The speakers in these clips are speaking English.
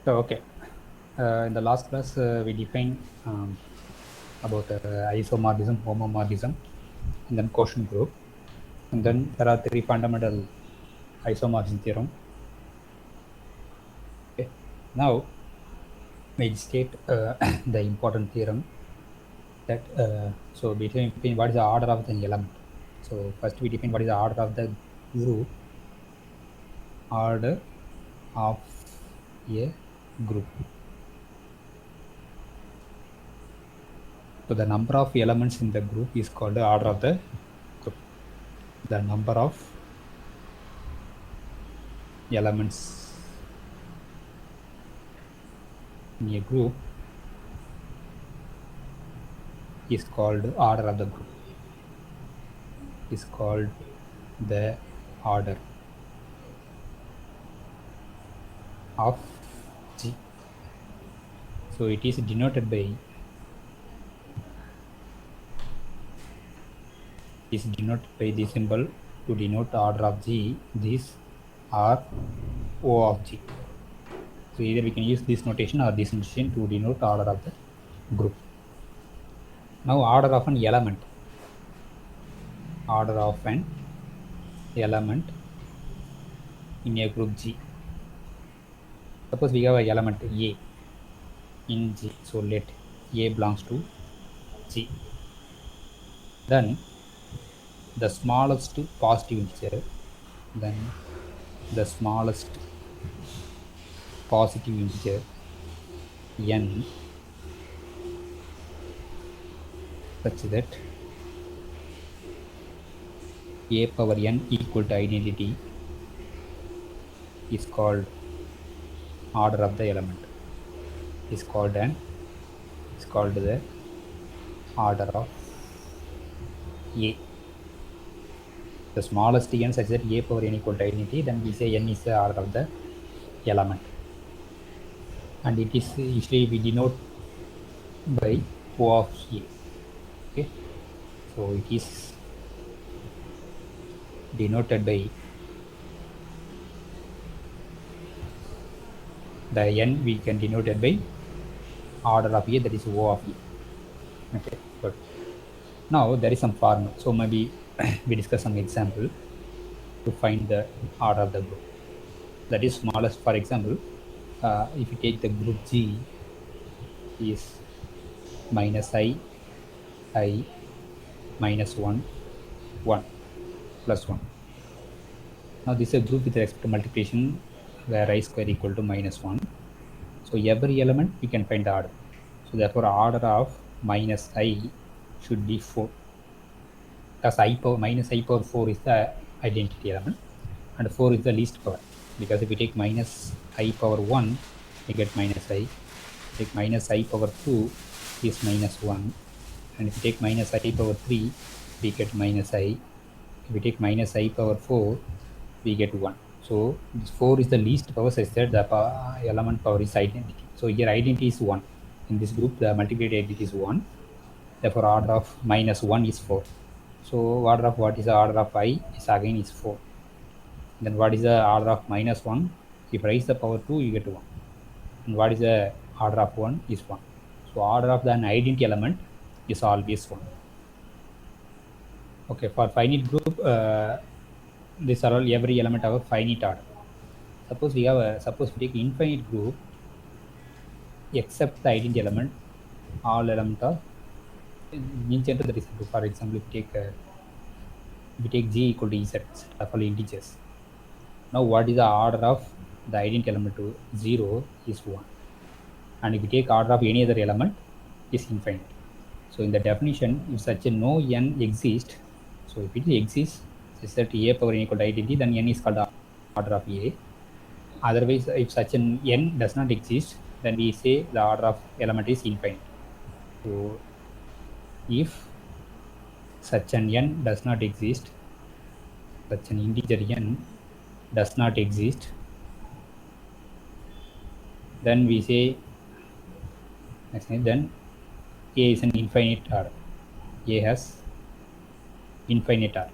So okay, in the last class we defined about isomorphism, homomorphism, and then quotient group, and then there are three fundamental isomorphism theorem. Okay, now we state the important theorem that so we define what is the order of the element. So first we define what is the order of the group. Order of a group. So the number of elements in the group is called the order of the group. The number of elements in a group is called order of the group. Is called the order of G. So it is denoted by the symbol to denote the order of G. These are O of G. So either we can use this notation or this notation to denote the order of the group. Now order of an element. Order of an element in a group G. Suppose we have an element A in G. So let A belongs to G. Then the smallest positive integer, then the smallest positive integer n such that a power n equal to identity is called order of the element. Is called the order of A. The smallest n such that a power n equal to identity, then we say n is the order of the element. And it is usually we denote by O of A. Okay, so it is denoted by the n we can denote it by order of A, that is O of A. Okay, good. Now there is some formula. So maybe we discuss some example to find the order of the group. That is smallest. For example, if you take the group G is minus I, minus 1, 1, plus 1. Now this is a group with respect to multiplication where I square equal to minus 1. So every element we can find the order. So therefore order of minus I should be 4. Because minus I power 4 is the identity element and 4 is the least power. Because if we take minus I power 1, we get minus I. Take minus I power 2 is minus 1. And if we take minus I power 3, we get minus I. If we take minus I power 4, we get 1. So this 4 is the least power such that the element power is identity. So here identity is 1. In this group, the multiplied identity is 1. Therefore, order of minus 1 is 4. So order of what is the order of I is again is 4. Then what is the order of minus 1? If raise the power 2, you get 1. And what is the order of 1 is 1. So order of an identity element is always 1. Okay, for finite group, these are all every element have a finite order. Suppose we take infinite group, except the identity element, all element are in general that is true. For example, if we take G equal to Z, of all integers. Now what is the order of the identity element to 0 is 1. And if we take order of any other element is infinite. So in the definition, if such a no n exists, so if it exists, is that a power n equal to identity, then n is called the order of A. Otherwise, if such an n does not exist, then we say the order of element is infinite. So if such an n does not exist, such an integer n does not exist, then we say then A is an infinite order. A has infinite order.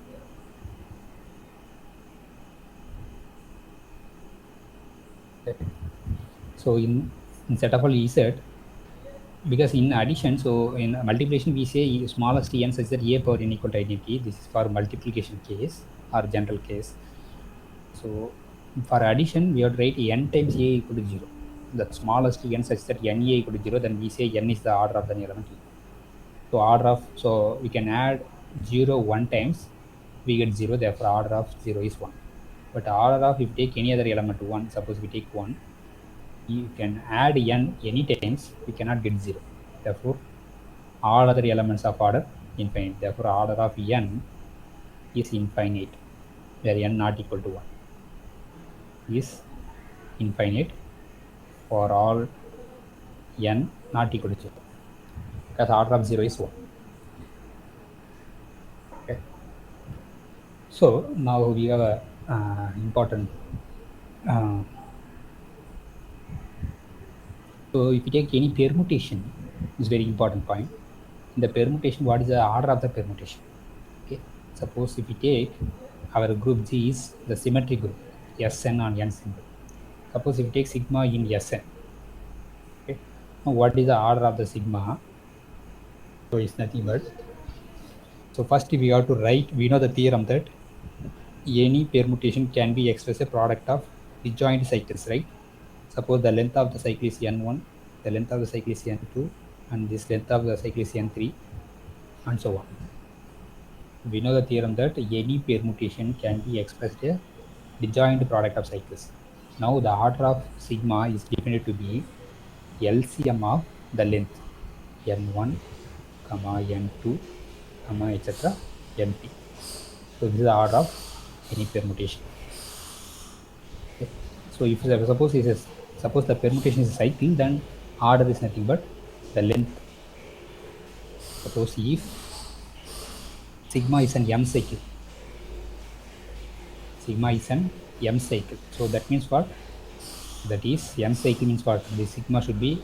Okay. So in set of all Z, because in addition, so in multiplication we say smallest n such that a power n equal to infinity. This is for multiplication case or general case. So for addition, we have to write n times a equal to 0. The smallest n such that n a equal to 0, then we say n is the order of the element. So order of, so we can add 0 one times, we get 0, therefore order of 0 is 1. But order of, if you take any other element 1, suppose we take 1, you can add n any times, we cannot get 0. Therefore all other elements of order infinite. Therefore order of n is infinite, where n not equal to 1 is infinite for all n not equal to 0, because order of 0 is 1. Okay. So now we have a important so if you take any permutation, is very important point. In the permutation, what is the order of the permutation? Okay. Suppose if we take our group G is the symmetric group, Sn on n symbol. Suppose if you take sigma in Sn. Okay. Now what is the order of the sigma? So it's nothing but, so first we have to write, we know the theorem that any permutation can be expressed a product of disjoint cycles, right? Suppose the length of the cycle is n1, the length of the cycle is n2, and this length of the cycle is n3, and so on. We know the theorem that any permutation can be expressed a disjoint product of cycles. Now the order of sigma is defined to be LCM of the length n1, n2, etc. np. So this is the order of any permutation. Okay. So if suppose the permutation is a cycle, then order is nothing but the length. Suppose if sigma is an m cycle, sigma is an m cycle. So that means what? That is m cycle means what? The sigma should be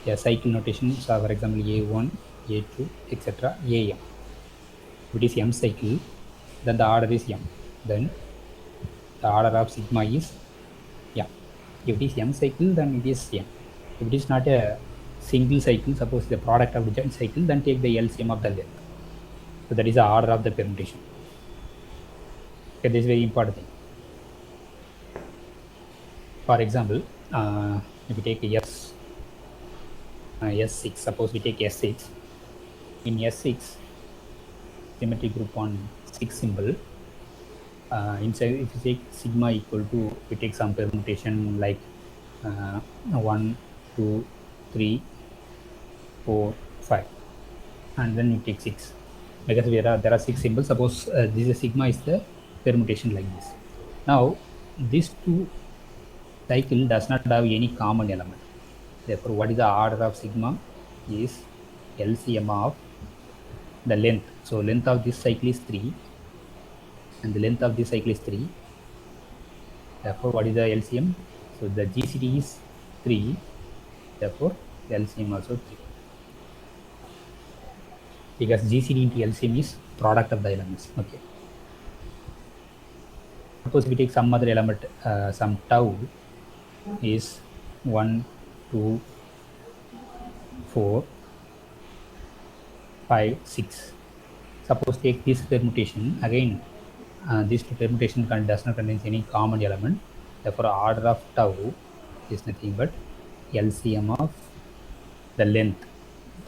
a cycle notation. So for example, a1, a2, etc. am. If it is m cycle, then the order is m. Then the order of sigma is m. If it is m cycle, then it is m. If it is not a single cycle, suppose the product of disjoint cycle, then take the LCM of the length. So that is the order of the permutation. Okay, this is very important thing. For example, if we take S6, suppose we take S6. In S6, symmetric group on 6 symbol, inside if you take sigma equal to, we take some permutation like 1, 2, 3, 4, 5, and then you take 6, because there are 6 symbols. Suppose this is sigma is the permutation like this. Now these two cycle does not have any common element. Therefore, what is the order of sigma is LCM of the length. So length of this cycle is 3, and the length of this cycle is 3. Therefore, what is the LCM? So the GCD is 3. Therefore, the LCM also 3. Because GCD into LCM is product of the elements. Okay. Suppose we take some other element, some tau is 1, 2, 4, 5, 6. Suppose take this permutation again. This permutation does not contain any common element. Therefore, order of tau is nothing but LCM of the length.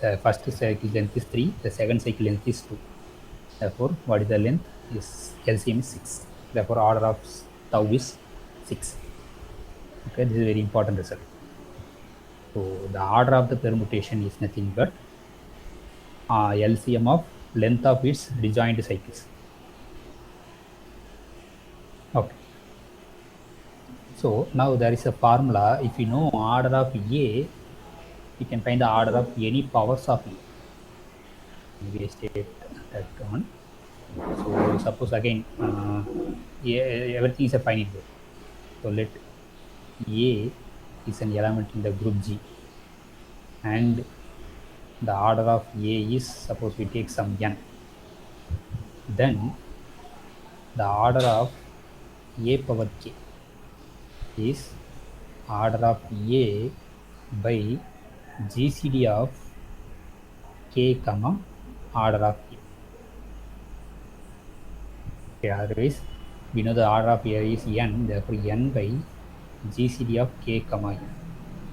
The first cycle length is 3. The second cycle length is 2. Therefore, what is the length? Is LCM is 6. Therefore, order of tau is 6. Okay, this is a very important result. So the order of the permutation is nothing but LCM of length of its disjoint cycles. Okay. So now there is a formula. If you know order of A, you can find the order of any powers of A. We state that one. So suppose again, everything is a finite group. So let A is an element in the group G, and the order of A is, suppose we take some n. Then the order of A power k is order of A by GCD of K comma order of A. Okay, otherwise we know the order of A is n, therefore n by GCD of K comma n.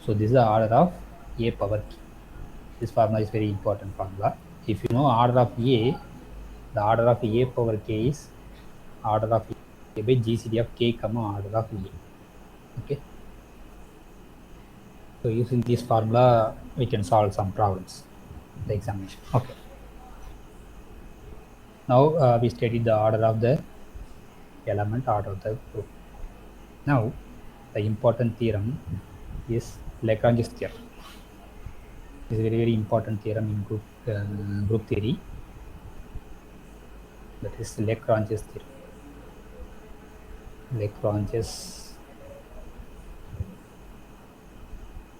So this is the order of A power K. This formula is very important formula. If you know order of A, the order of A power K is order of A by GCD of K comma order of A. Okay. So using this formula, we can solve some problems in the examination. Okay. Now we studied the order of the element, order of the group. Now the important theorem is Lagrange's theorem. This is a very important theorem in group theory. That is Lagrange's theorem. Lagrange's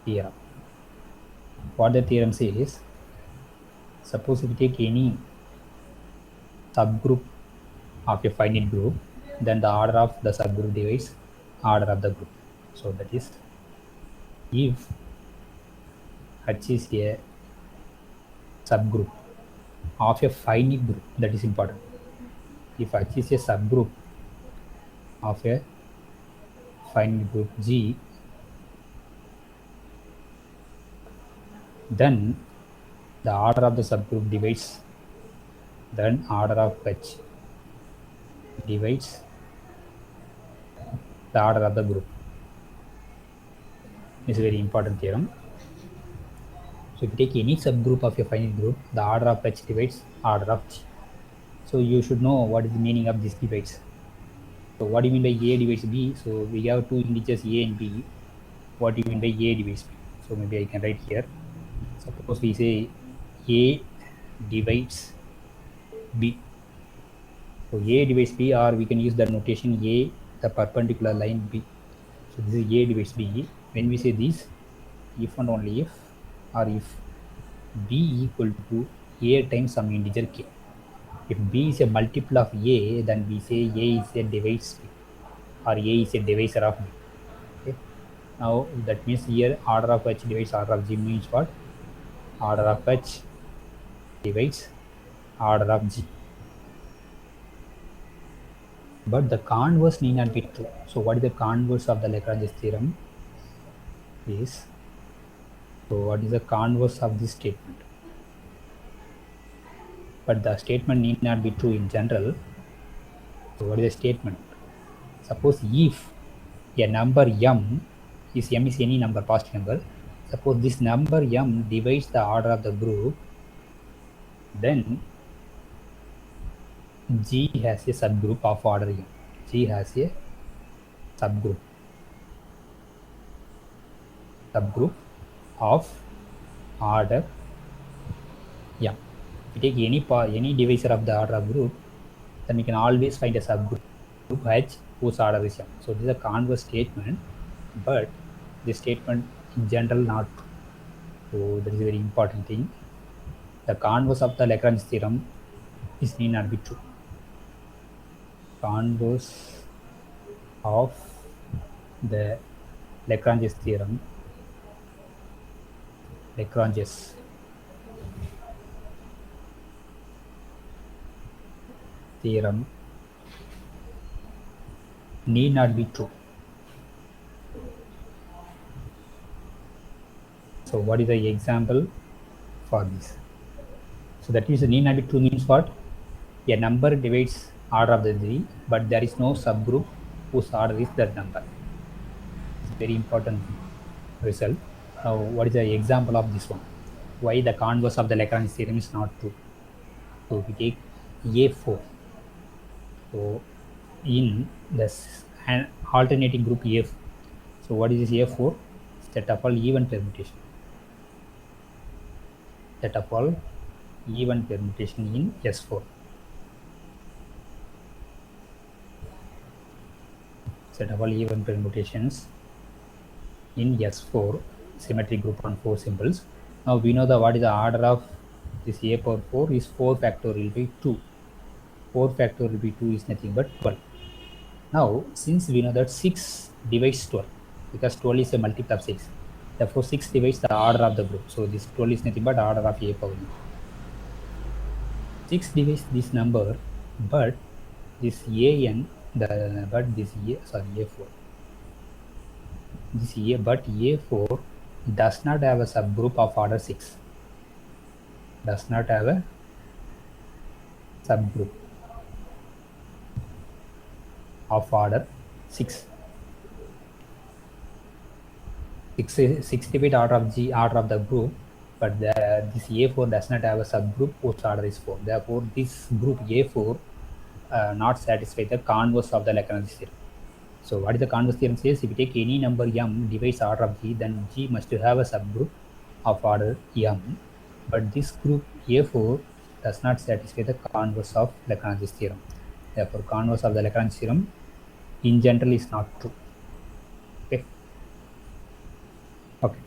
theorem. What the theorem says is, suppose if you take any subgroup of a finite group, then the order of the subgroup divides order of the group. So that is, if H is a subgroup of a finite group, that is important. If H is a subgroup of a finite group G, then the order of the subgroup divides, then order of H divides the order of the group. This is a very important theorem. So if you take any subgroup of a finite group, the order of H divides order of G. So you should know what is the meaning of this divides. So what do you mean by A divides B? So we have two integers A and B. What do you mean by A divides B? So maybe I can write here. Suppose we say A divides B. So A divides B, or we can use the notation A, the perpendicular line B. So this is A divides B. When we say this, if and only if, or if B equal to A times some integer K. If B is a multiple of A, then we say A is a divides B, or A is a divisor of B. Okay. Now that means here order of H divides order of G means what? Order of H divides order of G. But the converse need not be true. So what is the converse of the Lagrange's theorem is, so what is the converse of this statement? But the statement need not be true in general. So what is the statement? Suppose if a number m is any number, positive number, suppose this number m divides the order of the group, then G has a subgroup of order m. G has a subgroup of order m. If you take any divisor of the order of group, then we can always find a subgroup H whose order is m. So this is a converse statement, but this statement in general not true. So that is a very important thing. The converse of the Lagrange theorem is need not be true. Converse of the Lagrange's theorem, Lagrange's theorem need not be true. So what is the example for this? So that is, need not be true means what? A number divides order of the G, but there is no subgroup whose order is that number. It's very important result. Now what is the example of this one? Why the converse of the Lagrange theorem is not true? So we take A4. So in this alternating group A4. So what is this A4? Set of all even permutation. Set of all even permutation in S4. Set of all even permutations in S4, symmetric group on 4 symbols. Now we know what is the order of this A power 4 is 4 factorial by 2. 4 factorial by 2 is nothing but 12. Now since we know that 6 divides 12, because 12 is a multiple of 6. Therefore, 6 divides the order of the group. So this 12 is nothing but order of A power n. 6 divides this number, but this an, but this a4. This but a4 does not have a subgroup of order 6. Does not have a subgroup of order 6. 6 divide order of the group, but this A4 does not have a subgroup whose order is 4. Therefore, this group A4 not satisfy the converse of the Lagrange theorem. So, what is the converse theorem says? If you take any number m divides order of G, then G must have a subgroup of order m. But this group A4 does not satisfy the converse of Lagrange theorem. Therefore, converse of the Lagrange theorem in general is not true. Okay. Okay.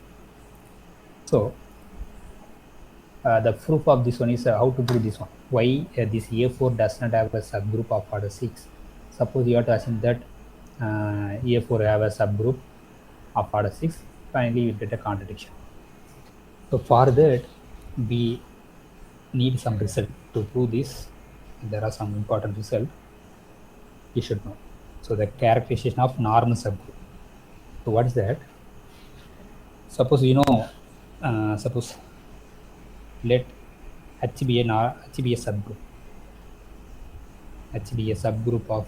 So, the proof of this one is how to prove this one. Why this A4 does not have a subgroup of order 6. Suppose you are to assume that A4 have a subgroup of order 6. Finally, you get a contradiction. So for that, we need some result to prove this. There are some important results you should know. So the characterization of normal subgroup. So what is that? Suppose suppose let H be a subgroup. H be a subgroup of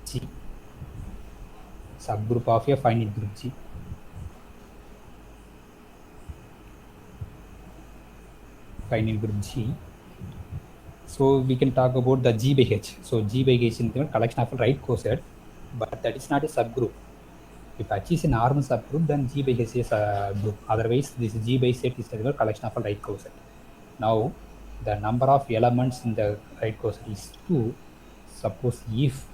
G. Subgroup of a finite group G. Finite group G. So we can talk about the G by H. So G by H is a collection of right coset, but that is not a subgroup. If H is a normal subgroup, then G by H is a group. Otherwise, this G by set is a collection of right coset. Now, the number of elements in the right coset is 2. Suppose if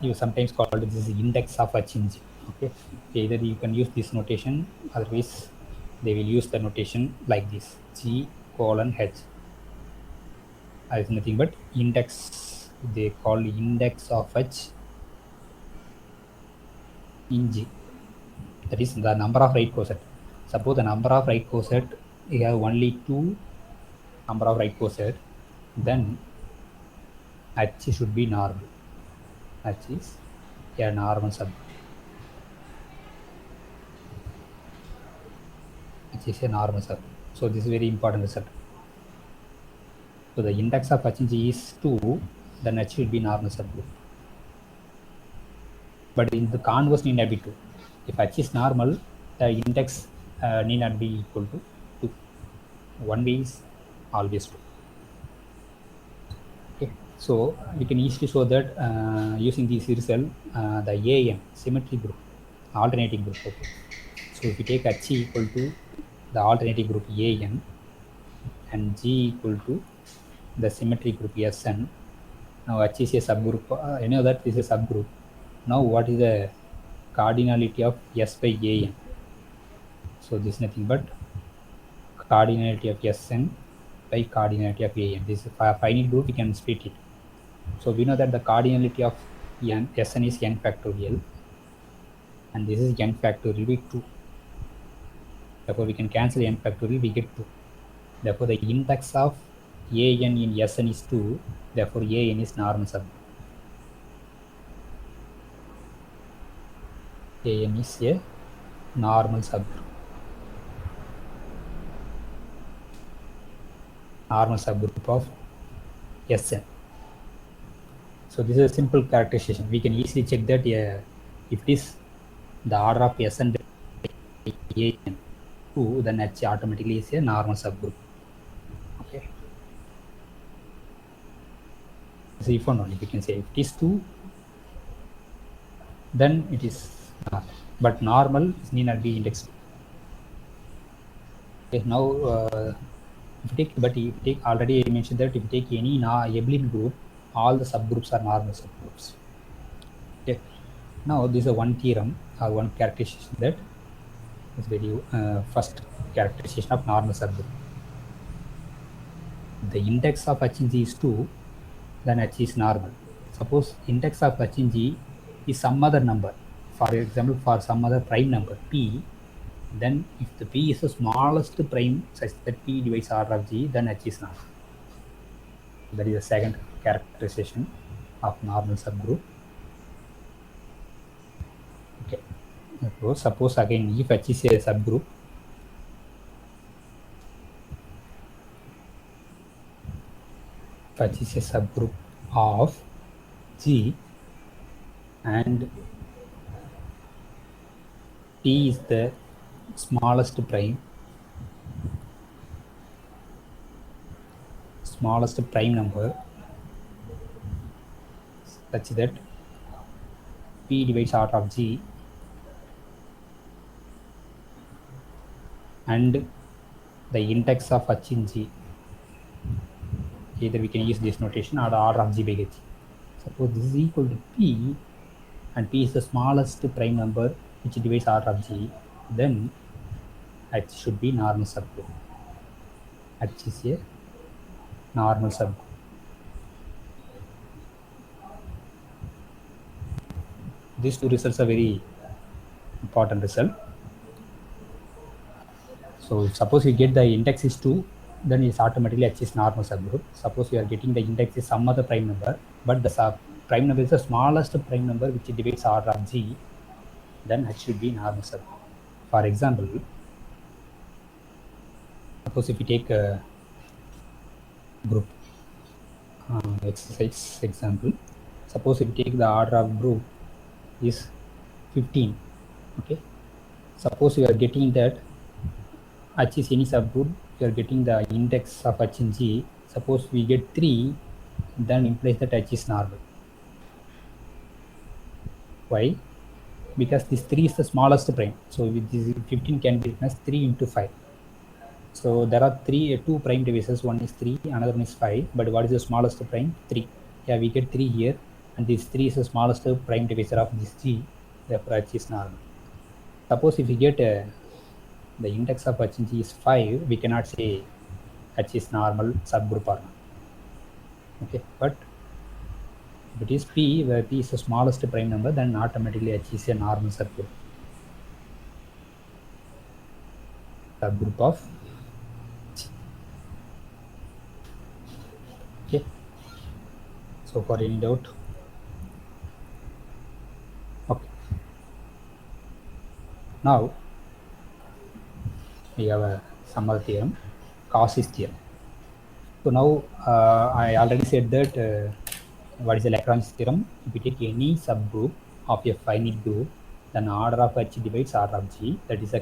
you sometimes call it this index of H in G. Okay, either you can use this notation, otherwise they will use the notation like this: G colon H. Is nothing but index. They call index of H in G. That is the number of right coset. Suppose the number of right coset, you have only 2 number of right coset, then H should be normal. H is a normal subgroup. H is a normal subgroup. So this is very important result. So the index of H in G is 2, then H should be normal subgroup. But in the converse need not be 2. If H is normal, the index need not be equal to 2. One way is always 2. Okay. So we can easily show that using this result, the AM symmetry group, alternating group. Okay. So if you take H equal to the alternating group AN and G equal to the symmetry group SN. Now H is a subgroup. You know that is a subgroup. Now what is the cardinality of S by AN? So this is nothing but cardinality of Sn by cardinality of AN. This is a finite group, we can split it. So we know that the cardinality of Sn is n factorial, and this is n factorial by 2. Therefore we can cancel n factorial, we get 2. Therefore the index of AN in Sn is 2. Therefore AN is normal subgroup. AN is a normal subgroup. Normal subgroup of Sn. So this is a simple characterization. We can easily check that if it is the order of Sn by AN 2, then H automatically is a normal subgroup. Okay. So if only we can say if it is 2, then it is normal. But normal need not be indexed. Okay, now if you take already I mentioned that if you take any abelian group, all the subgroups are normal subgroups. Okay. Now this is one theorem or one characterization that is very first characterization of normal subgroup. The index of H in G is 2, then H is normal. Suppose index of H in G is some other number, for example, for some other prime number p, then if the p is the smallest prime such that p divides order of g, then H is normal. That is the second characterization of normal subgroup. Okay. So suppose again if H is a subgroup, H is a subgroup of G and P is the smallest prime number such that P divides R of G and the index of H in G. Either we can use this notation or R of G by H. Suppose this is equal to P and P is the smallest prime number which divides R of G, then H should be normal subgroup. H is a normal subgroup. These two results are very important result. So suppose we get the index is 2, then it's automatically H is normal subgroup. Suppose we are getting the index is some other prime number, but the prime number is the smallest prime number which divides R of G, then H should be normal subgroup. For example, suppose if we take a group exercise example, suppose if we take the order of group is 15. Okay, suppose we are getting that H is any subgroup, we are getting the index of H in G. Suppose we get 3, then implies that H is normal. Why? Because this 3 is the smallest prime. So with this 15 can be written as 3 into 5. So there are two prime divisors. One is 3, another one is 5. But what is the smallest prime? 3. Yeah, we get 3 here, and this 3 is the smallest prime divisor of this G. Therefore, H is normal. Suppose if we get the index of H in G is 5, we cannot say H is normal subgroup or not. Okay, but if it is P, where P is the smallest prime number, then automatically H is a normal subgroup. Subgroup of G. Okay. So for any doubt? Okay. Now we have some other theorem, Cauchy's theorem. So now I already said that what is the Lagrange theorem? If we take any subgroup of a finite group, then order of H divides R of G. That is a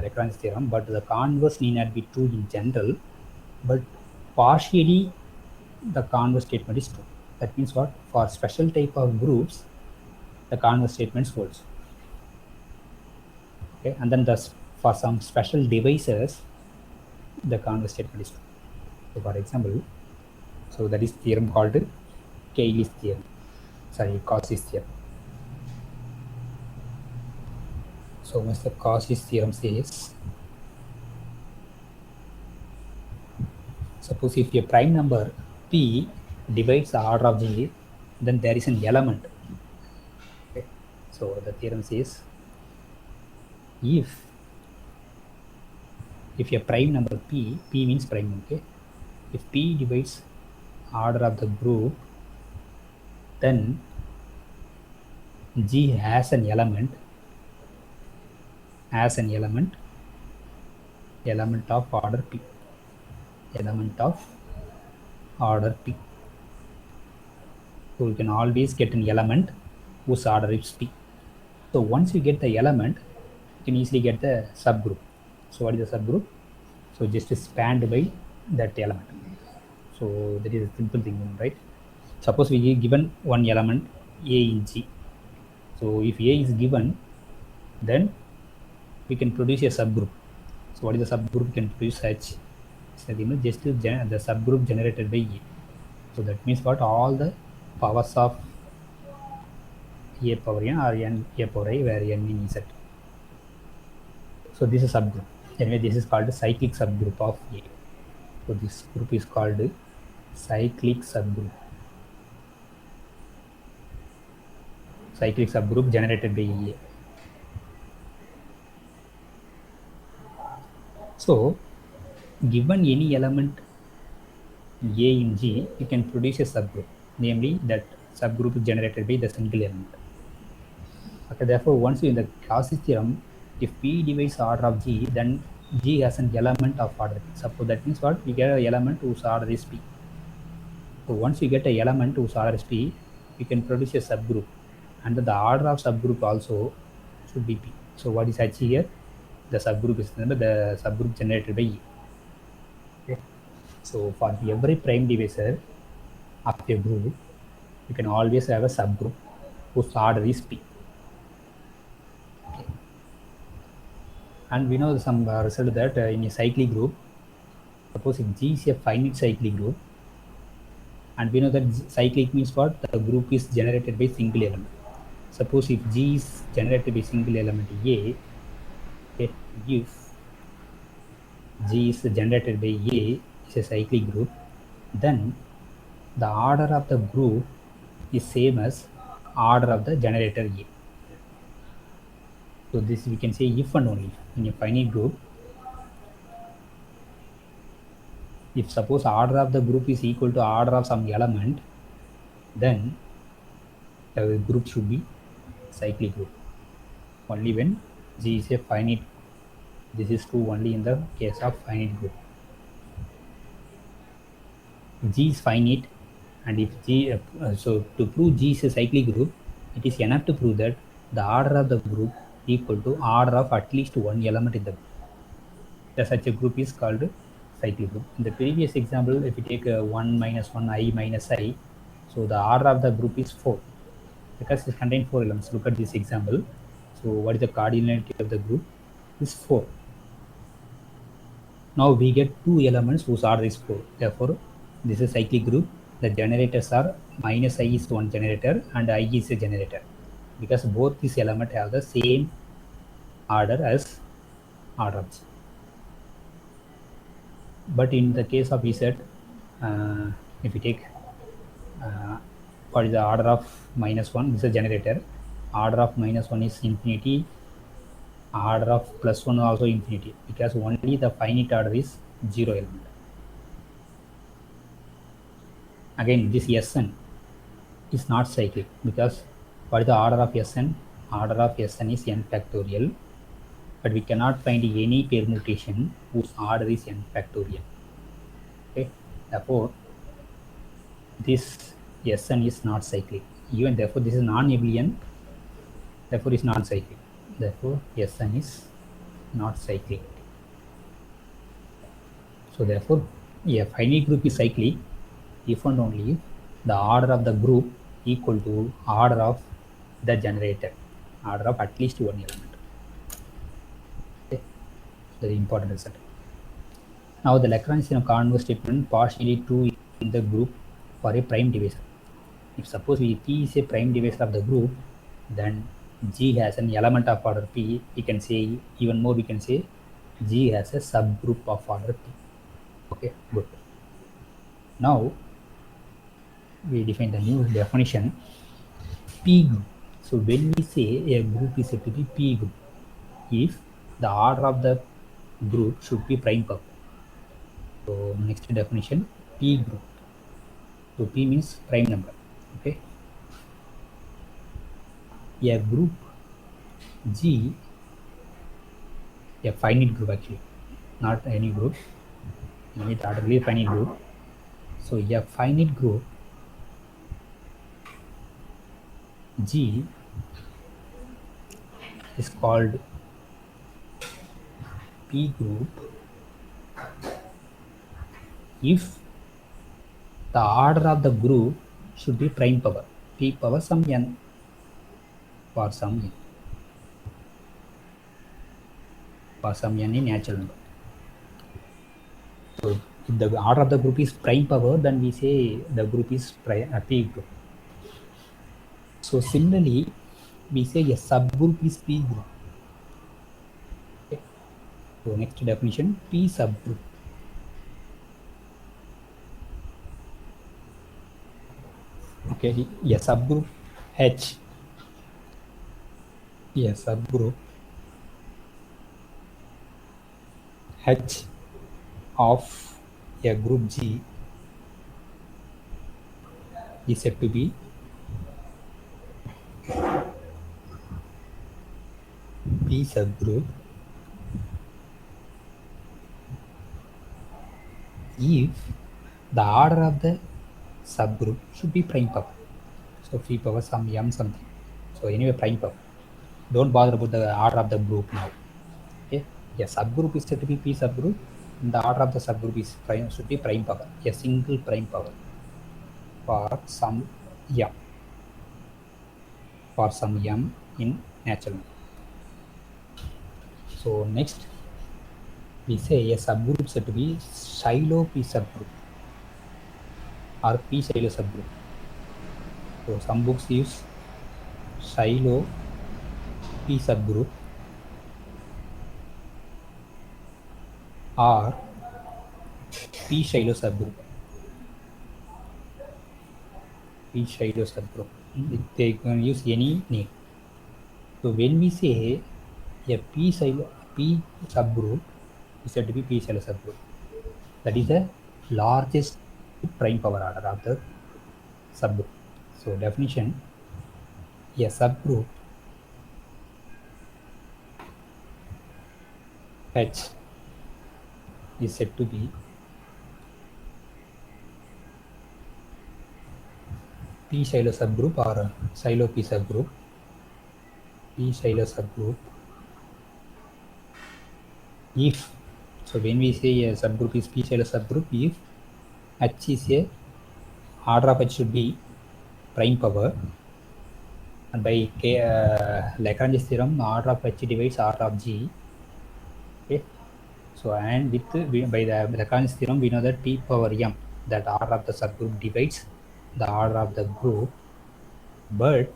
Lagrange theorem, but the converse need not be true in general, but partially the converse statement is true. That means what? For special type of groups, the converse statement holds. Okay, and then for some special devices, the converse statement is true. So for example, so that is theorem called Cayley's theorem. Sorry, Cauchy's theorem. So once the Cauchy's theorem says, suppose if a prime number P divides the order of G, then there is an element. Okay. So the theorem says, if a prime number P means prime, okay, if P divides order of the group, then G has an element of order P. So you can always get an element whose order is P. So once you get the element, you can easily get the subgroup. So what is the subgroup? So just spanned by that element. So that is a simple thing, right? Suppose we give given one element A in G. So if A is given, then we can produce a subgroup. So what is the subgroup? We can produce H. So just the subgroup generated by A. So that means what? All the powers of A power n or n A power I, where n in Z. So this is subgroup. Anyway, this is called a cyclic subgroup of A. So this group is called cyclic subgroup. cyclic subgroup generated by A. So given any element A in G, you can produce a subgroup, namely that subgroup is generated by the single element. Okay, therefore, once you in the Cauchy theorem, if P divides order of G, then G has an element of order P. Suppose that means what? We get an element whose order is P. So once you get an element whose order is P, you can produce a subgroup, and the order of subgroup also should be P. So what is H here? The subgroup is the subgroup generated by E. Okay. So for every prime divisor of a group, you can always have a subgroup whose order is P. Okay. And we know some result that in a cyclic group, suppose if G is a finite cyclic group, and we know that cyclic means what? The group is generated by single element. Suppose if G is generated by single element A, okay, if G is generated by A is a cyclic group, then the order of the group is same as order of the generator A. So this we can say if and only in a finite group. If suppose order of the group is equal to order of some element, then the group should be cyclic group. Only when G is a finite. This is true only in the case of finite group. G is finite, and if G, so to prove G is a cyclic group, it is enough to prove that the order of the group equal to order of at least one element in the group. Such a group is called cyclic group. In the previous example, if you take 1 minus 1, I minus I, so the order of the group is 4 because it contains 4 elements. Look at this example. So what is the cardinality of the group? Is 4. Now we get 2 elements whose order is 4. Therefore, this is a cyclic group. The generators are minus I is one generator and I is a generator, because both these elements have the same order as order of G. But in the case of Z, if we take what is the order of minus 1, this is a generator. Order of minus 1 is infinity. Order of plus 1 also infinity, because only the finite order is 0 element. Again, this Sn is not cyclic, because what is the order of Sn? Order of Sn is n factorial, but we cannot find any permutation whose order is n factorial. Okay, therefore this Sn is not cyclic. Even therefore this is non-abelian, therefore is not cyclic. Therefore Sn is not cyclic. So therefore a finite group is cyclic if and only if the order of the group equal to order of the generator, order of at least one element. Okay, very important result. Now the Lagrangian converse statement partially true in the group for a prime divisor. If suppose P is a prime divisor of the group, then G has an element of order P. We can say even more. We can say G has a subgroup of order P. Okay, good. Now we define the new definition, P group. So when we say a group is said to be P group, if the order of the group should be prime power. So next definition, P group. So P means prime number. Okay. A group G, a finite group actually, not any group. You need orderly finite group. So a finite group G is called P group if the order of the group should be prime power, P power some n for some n, for some n in natural number. So if the order of the group is prime power, then we say the group is P group. So similarly, we say a subgroup is P group. Okay. So next definition, P subgroup. Okay, a subgroup H a subgroup H of a group G is said to be P subgroup if the order of the subgroup should be prime power. So phi power some m something. So anyway, prime power. Don't bother about the order of the group now. Okay, a subgroup is said to be P subgroup. And the order of the subgroup is prime should be prime power, a single prime power for some m, for some m in natural number. So next we say a subgroup said to be Shiloh P subgroup or P Shiloh subgroup. So some books use Shiloh P subgroup or P Shiloh subgroup. P Shiloh subgroup. They can use any name. So when we say a P subgroup is said to be P Shiloh subgroup. That is the largest prime power order of the subgroup. So definition: a subgroup H is said to be P Shiloh subgroup or Shiloh P subgroup. P Shiloh subgroup if, so when we say a subgroup is P Shiloh subgroup if H is a order of H should be prime power, and by Lagrange's theorem order of H divides order of G. Okay, so and with by the Lagrange's theorem we know that P power m, that order of the subgroup divides the order of the group, but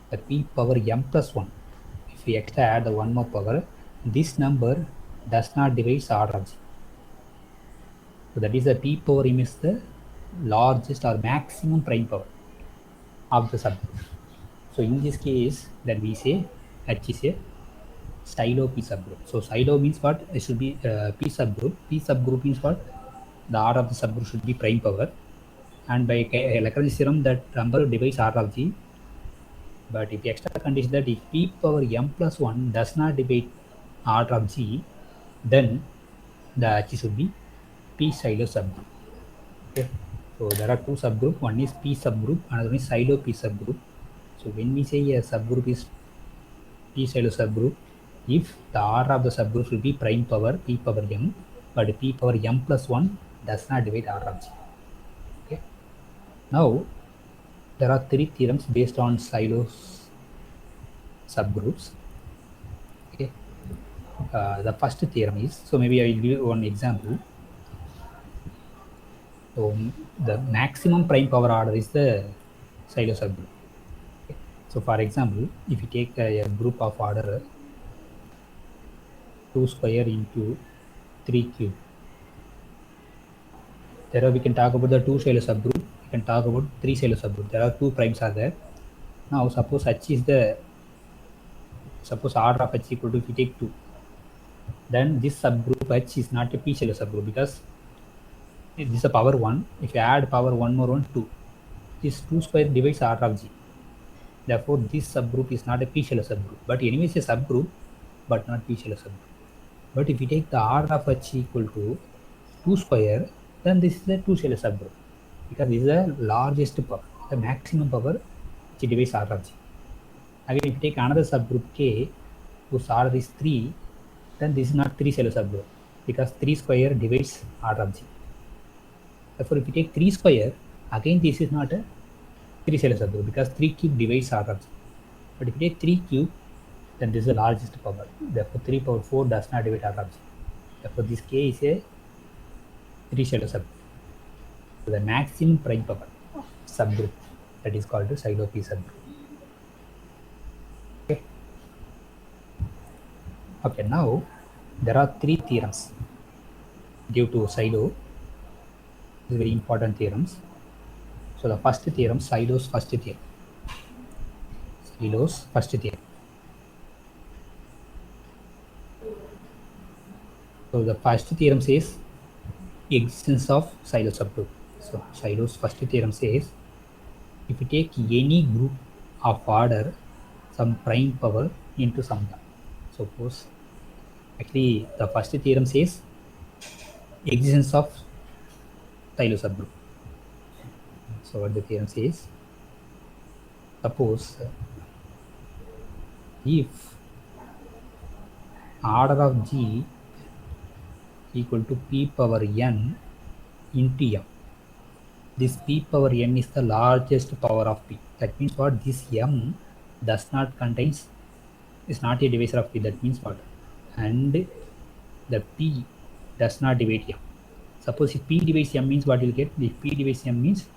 the P power m plus 1, if we extra add the one more power, this number does not divide the order of G. So that is the P power m is the largest or maximum prime power of the subgroup. So in this case, that we say H is a Shiloh P subgroup. So Shiloh means what? It should be P subgroup. P subgroup means what? The order of the subgroup should be prime power, and by Lagrange's theorem that number divides order of G. But if the extra condition that if P power m plus 1 does not divide order of G, then the H should be P Shiloh subgroup. Okay. So there are two subgroups. One is P subgroup, another one is Shiloh P subgroup. So when we say a subgroup is P Shiloh subgroup, if the order of the subgroup will be prime power P power m, but P power m plus 1 does not divide order of G. Okay. Now there are three theorems based on Shiloh subgroups. Okay. The first theorem is, so maybe I will give one example. So the maximum prime power order is the Shiloh subgroup. Okay. So for example, if you take a group of order 2 square into 3 cube, there we can talk about the 2 Shiloh subgroup, we can talk about 3 Shiloh subgroup. There are 2 primes are there. Now suppose H is the, suppose order of H equal to, if you take 2, then this subgroup H is not a P Shiloh subgroup because this is a power 1. If you add power 1 more 1, 2. This 2 square divides order of G. Therefore, this subgroup is not a P Shiloh subgroup. But anyway, it's a subgroup, but not P Shiloh subgroup. But if you take the order of H equal to 2 square, then this is a 2 Shiloh subgroup because this is the largest power, the maximum power which divides order of G. Again, if you take another subgroup K, whose order is 3, then this is not 3 Shiloh subgroup because 3 square divides order of G. Therefore, if you take 3 square, again this is not a 3 Shiloh subgroup because 3 cube divides order of G. But if you take 3 cube, then this is the largest power. Therefore, 3 power 4 does not divide order of G. Therefore, this K is a 3 Shiloh subgroup. So the maximum prime power subgroup, that is called the Shiloh P subgroup. Okay. Okay. Now there are 3 theorems due to Shiloh. These are very important theorems. So the first theorem, Shiloh's first theorem. Shiloh's first theorem. So the first theorem says existence of Silo subgroup. So Silo's first theorem says if you take any group of order some prime power into some term. Suppose actually the first theorem says existence of Silo subgroup. So what the theorem says, suppose if order of G equal to P power n into M, this P power n is the largest power of P. That means what? This M does not contains, is not a divisor of P. That means what? And the P does not divide M. Suppose if P divides M means what you will get? If P divides M means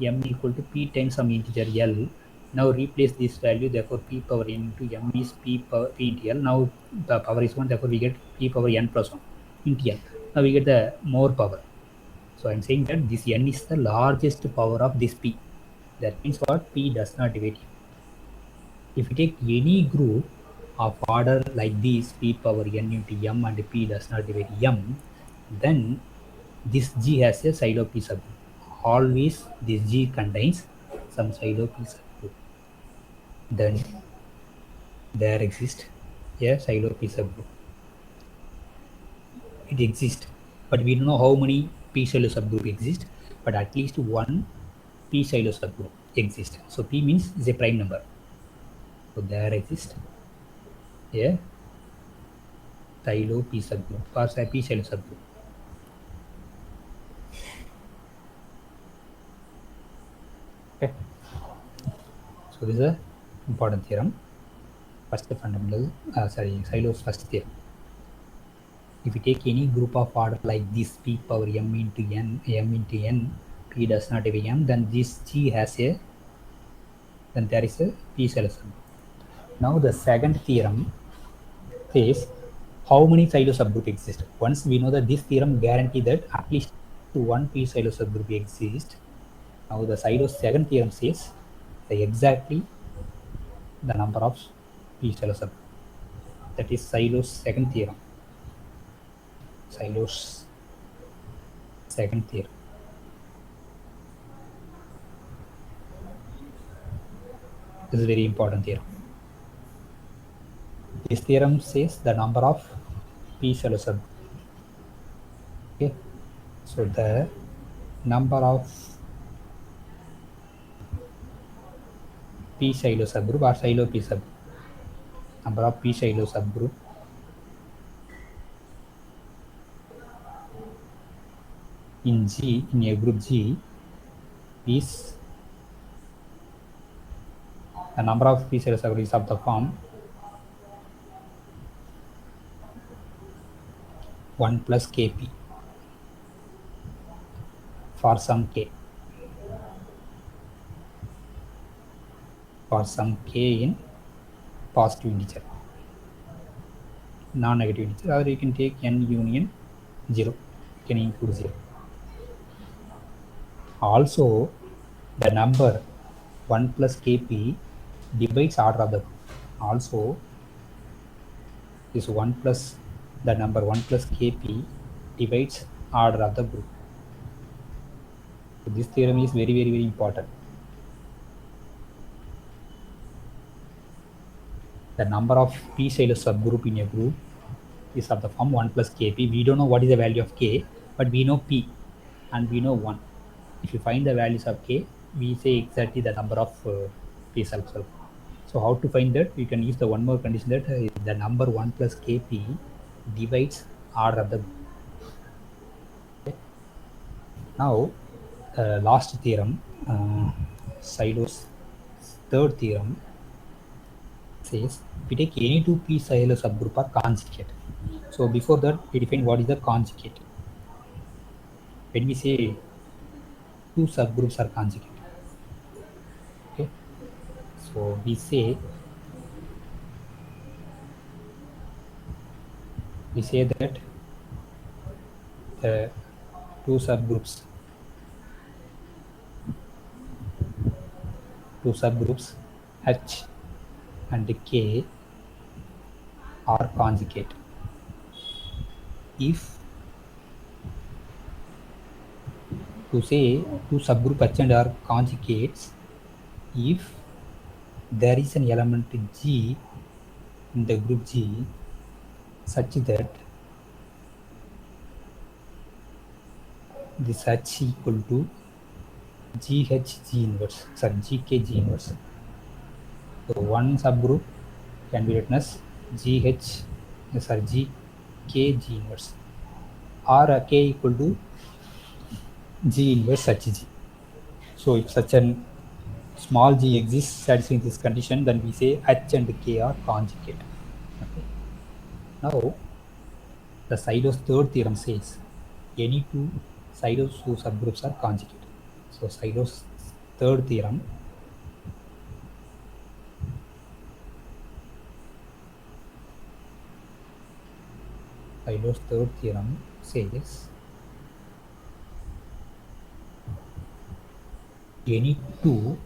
M equal to P times some integer L. Now replace this value, therefore P power n into M is P into L. Now the power is 1, therefore we get P power n plus 1 into L. Now we get the more power. So I'm saying that this n is the largest power of this P. That means what? P does not divide M. If you take any group of order like this, P power n into M and P does not divide M, then this G has a Silo P subgroup. Always this G contains some Silo P subgroup. Then there exists a Silo P subgroup. It exists, but we don't know how many P Silo subgroup exist, but at least one P Silo subgroup exists. So P means is a prime number. So there exists a Silo P subgroup or a P Silo subgroup. Okay. So this is an important theorem. First fundamental, Silo's first theorem. If you take any group of order like this P power M into N, P does not have M, then this G has a, then there is a P Silo subgroup. Now the second theorem says how many Silo subgroup exist. Once we know that this theorem guarantees that at least one P Silo subgroup exists. Now the Silo's second theorem says exactly the number of P Silo subgroup. That is Silo's second theorem. Silo's second theorem. This is a very important theorem. This theorem says the number of P Silo subgroup. Okay, so the number of P Silo subgroup or Silo P subgroup, number of P Silo subgroup in G, in a group G, is the number of P Silo subgroup is of the form 1 plus Kp for some K. For some K in positive integer, non-negative integer, or you can take n union 0, you can include 0. Also, the number 1 plus Kp divides order of the group. Also, this 1 plus the number 1 plus Kp divides order of the group. So this theorem is very, very, very important. The number of P Silo subgroup in a group is of the form 1 plus Kp. We don't know what is the value of K, but we know P and we know 1. If you find the values of K, we say exactly the number of P Silo subgroup. So how to find that? We can use the one more condition that the number 1 plus Kp divides order of the group. Okay. Now, last theorem, Silo's third theorem, says we take any two P Silo subgroup are conjugate. So before that, we define what is the conjugate. When we say two subgroups are conjugate, okay, so we say that two subgroups H and K are conjugate. if to say two subgroup H and R conjugates if there is an element G in the group G such that this H equal to GH G inverse, sorry, GK G inverse. So one subgroup can be written as GK G inverse, or K equal to G inverse HG. So if such a small g exists satisfying this condition, then we say H and K are conjugate. Okay. Now the Sydow's third theorem says any two Sydow's two subgroups are conjugate. So Sydow's third theorem says any two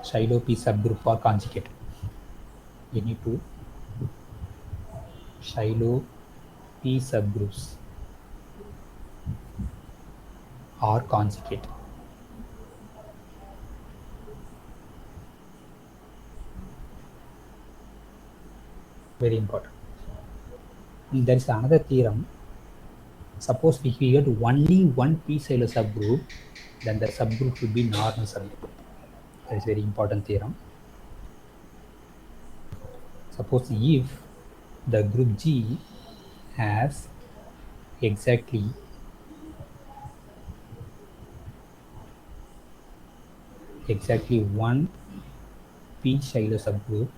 Sydow P subgroup are conjugate. Any two Sydow P subgroups are conjugate. Very important. And there is another theorem. Suppose we get only one p-Sylow subgroup, then the subgroup should be normal subgroup. That is very important theorem. Suppose if the group G has exactly one p-Sylow subgroup,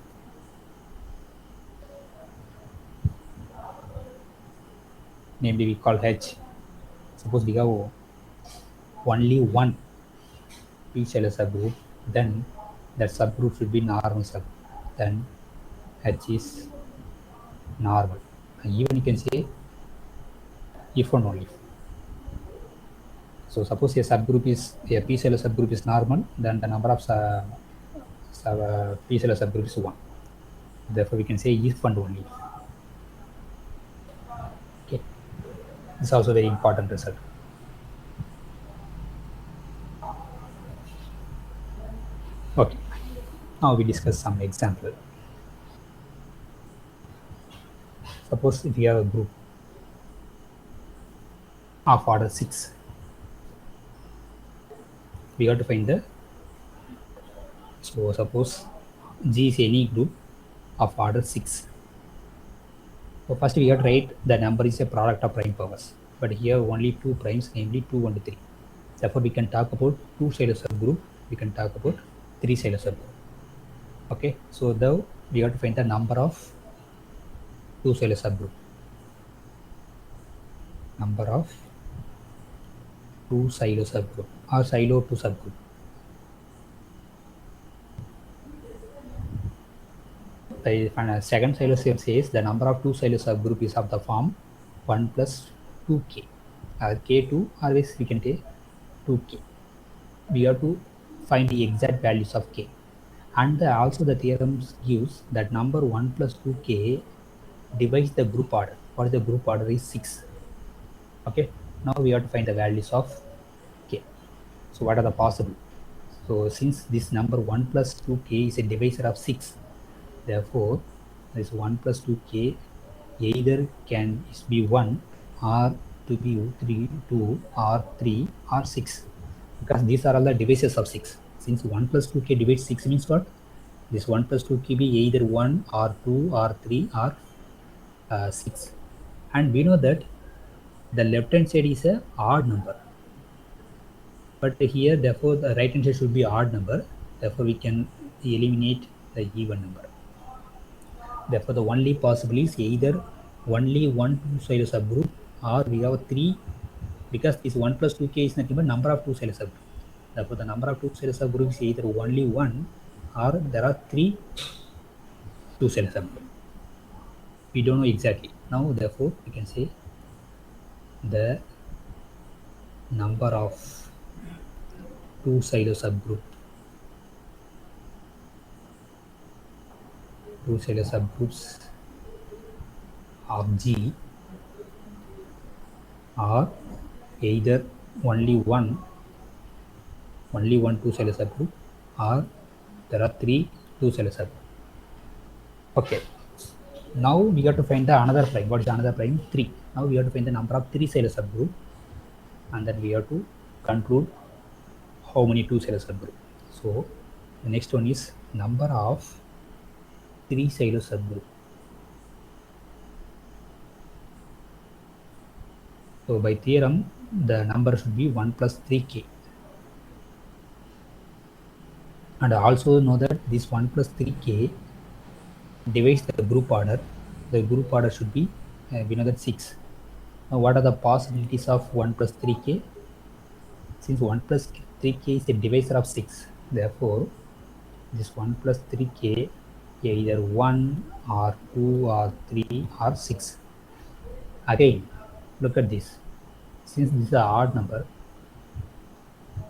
namely we call H. Suppose we have only one p-Sylow subgroup, then that subgroup should be normal subgroup. Then H is normal. And even you can say if and only if. So suppose a p-Sylow subgroup is normal, then the number of p-Sylow subgroup is 1. Therefore we can say if and only if. Okay. This is also very important result. Okay. Now we discuss some example. Suppose if we have a group of order 6, we have to find the, so suppose G is any group of order 6. So first we have to write the number is a product of prime powers, but here only two primes, namely 2 and 3. Therefore we can talk about two-Sylow subgroup, we can talk about three-Sylow subgroup. Okay, so though we have to find the number of two-Sylow subgroup. Number of two-Sylow subgroup or Sylow 2 subgroup. The second Sylow says the number of two-Sylow subgroup is of the form 1 plus 2k. K2 always we can take 2k. We have to find the exact values of k. And also the theorem gives that number 1 plus 2k divides the group order. What is the group order is 6. Okay, now we have to find the values of k. So what are the possible? So since this number 1 plus 2k is a divisor of 6, therefore this 1 plus 2k either can be 1 or to be 2 or 3 or 6, because these are all the divisors of 6. Since 1 plus 2k divides 6 means what? This 1 plus 2k be either 1 or 2 or 3 or 6. And we know that the left hand side is a odd number. But here, therefore, the right hand side should be odd number. Therefore, we can eliminate the even number. Therefore, the only possible is either only one two-Sylow subgroup, or we have 3, because this 1 plus 2k is nothing but number of two-Sylow subgroup. Therefore, the number of two-Sylow subgroup is either only 1 or there are 3 two-Sylow subgroup. We don't know exactly. Now, therefore, we can say the number of two-Sylow subgroups of G are either only one two-cell subgroup, or there are 3 two-cell subgroup. Okay. Now we have to find the another prime. What is another prime? 3. Now we have to find the number of 3-cell subgroup, and then we have to conclude how many two-cell subgroup. So the next one is number of 3-cell subgroup. So by theorem, the number should be 1 plus 3k. And also know that this 1 plus 3k divides the group order. The group order should be, we know that 6. Now what are the possibilities of 1 plus 3k? Since 1 plus 3k is a divisor of 6, therefore this 1 plus 3k either 1 or 2 or 3 or 6. Again, look at this. Since this is an odd number,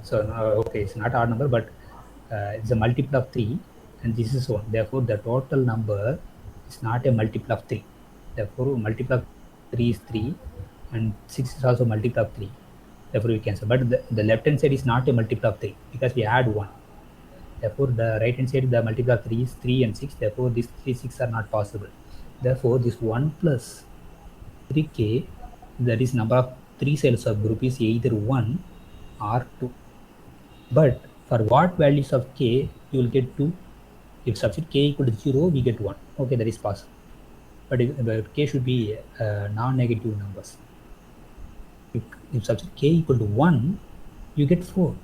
so okay, it's not odd number, but it's a multiple of 3, and this is 1. Therefore, the total number is not a multiple of 3. Therefore, multiple of 3 is 3, and 6 is also multiple of 3. Therefore, we cancel. But the left hand side is not a multiple of 3 because we add 1. Therefore, the right hand side, the multiple of 3 is 3 and 6. Therefore, these 3, 6 are not possible. Therefore, this 1 plus 3k, that is number of 3-cell subgroup, is either 1 or 2. But for what values of k, you will get 2. If substitute k equal to 0, we get 1. Okay, that is possible. But k should be non-negative numbers. If substitute k equal to 1, you get 4.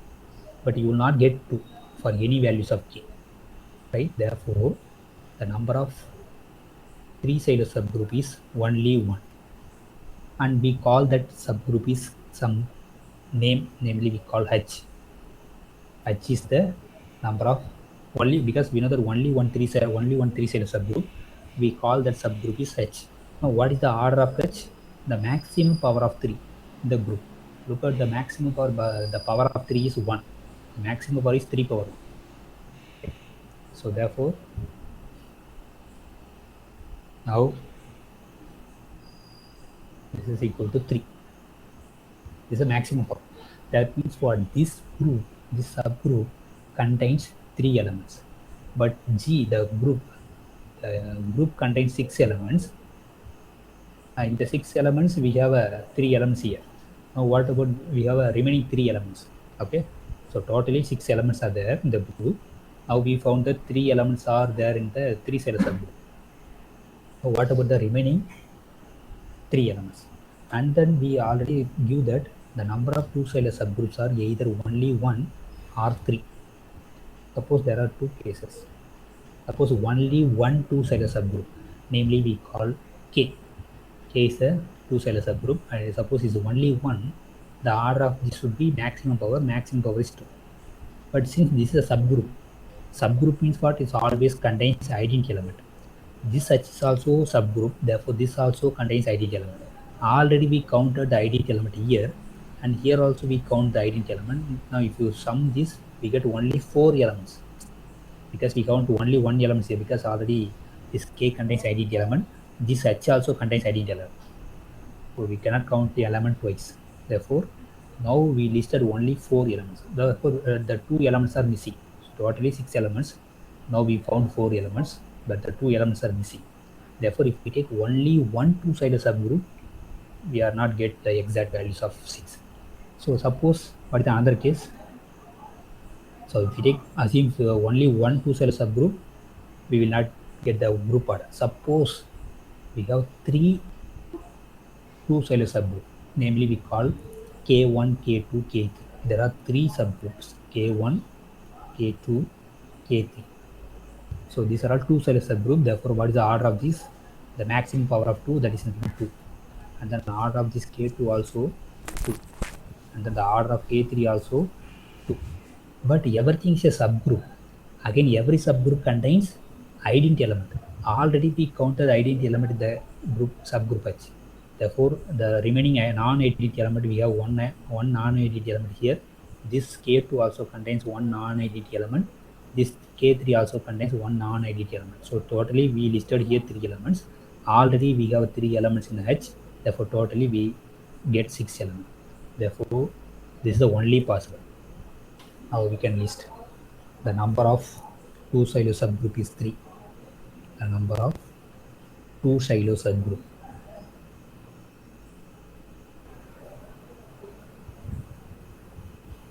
But you will not get 2 for any values of k. Right? Therefore, the number of 3-cell subgroup is only 1. And we call that subgroup is some name, namely we call H. H is the number of only, because we know that only one 3-cell subgroup, we call that subgroup is H. Now what is the order of H? The maximum power of 3 in the group. Look at the maximum power, the power of 3 is 1. The maximum power is 3 power 1. Okay. So therefore, now this is equal to 3. This is the maximum power. That means what? This group, this subgroup contains 3 elements. But G, the group contains 6 elements. In the 6 elements, we have 3 elements here. Now what about, we have remaining 3 elements. Okay. So totally 6 elements are there in the group. Now we found that 3 elements are there in the 3-cell subgroup. So what about the remaining 3 elements? And then we already give that the number of 2-cell subgroups are either only 1 or 3. Suppose there are 2 cases. Suppose only one 2-cell subgroup, namely we call K. K is a 2-cell subgroup, and suppose is only 1, the order of this should be maximum power is 2. But since this is a subgroup means what? It always contains identity element. This H is also subgroup, therefore this also contains identity element. Already we counted the identity element here, and here also we count the identity element. Now if you sum this, we get only 4 elements. Because we count only 1 element here, because already this K contains identity element, this H also contains identity element. So we cannot count the element twice. Therefore, now we listed only 4 elements. Therefore, the 2 elements are missing. So totally 6 elements. Now we found 4 elements, but the 2 elements are missing. Therefore, if we take only one 2-sided subgroup, we are not get the exact values of 6. So suppose, what is the another case? So if we take, assume only one 2-sided subgroup, we will not get the group order. Suppose we have 3 2-sided subgroup, namely we call K1, K2, K3. There are 3 subgroups, K1, K2, K3. So these are all 2-sided subgroup. Therefore, what is the order of this? The maximum power of 2, that is 2. And then the order of this K2 also 2. And then the order of K3 also 2. But everything is a subgroup. Again, every subgroup contains identity element. Already we counted the identity element in the group subgroup H. Therefore, the remaining non-identity element, we have one non-identity element here. This K2 also contains one non-identity element. This K3 also contains one non-identity element. So totally we listed here 3 elements. already we have 3 elements in H, therefore totally we get 6 elements. Therefore, this is the only possible. Now we can list the number of 2 silo subgroup is 3. The number of 2 silo subgroup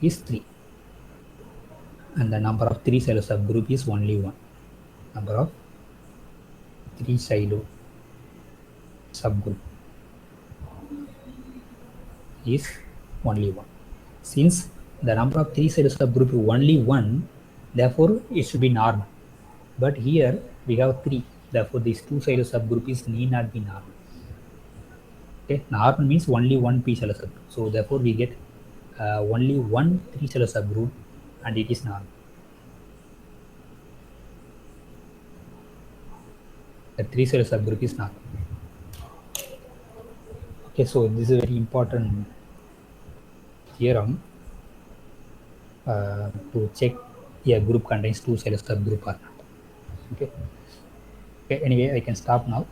is 3. And the number of 3 silo subgroup is only 1. Number of 3 silo subgroup is only 1. Since the number of 3 silo subgroup is only 1, therefore it should be normal. But here we have 3, therefore this 2 silo subgroup is need not be normal. Okay, normal means only one p silo subgroup. So therefore we get only one 3 silo subgroup and it is normal. The 3 silo subgroup is normal. Okay, so this is a very important theorem to check a group contains 2 silo subgroup or not. Okay. Okay, anyway, I can stop now.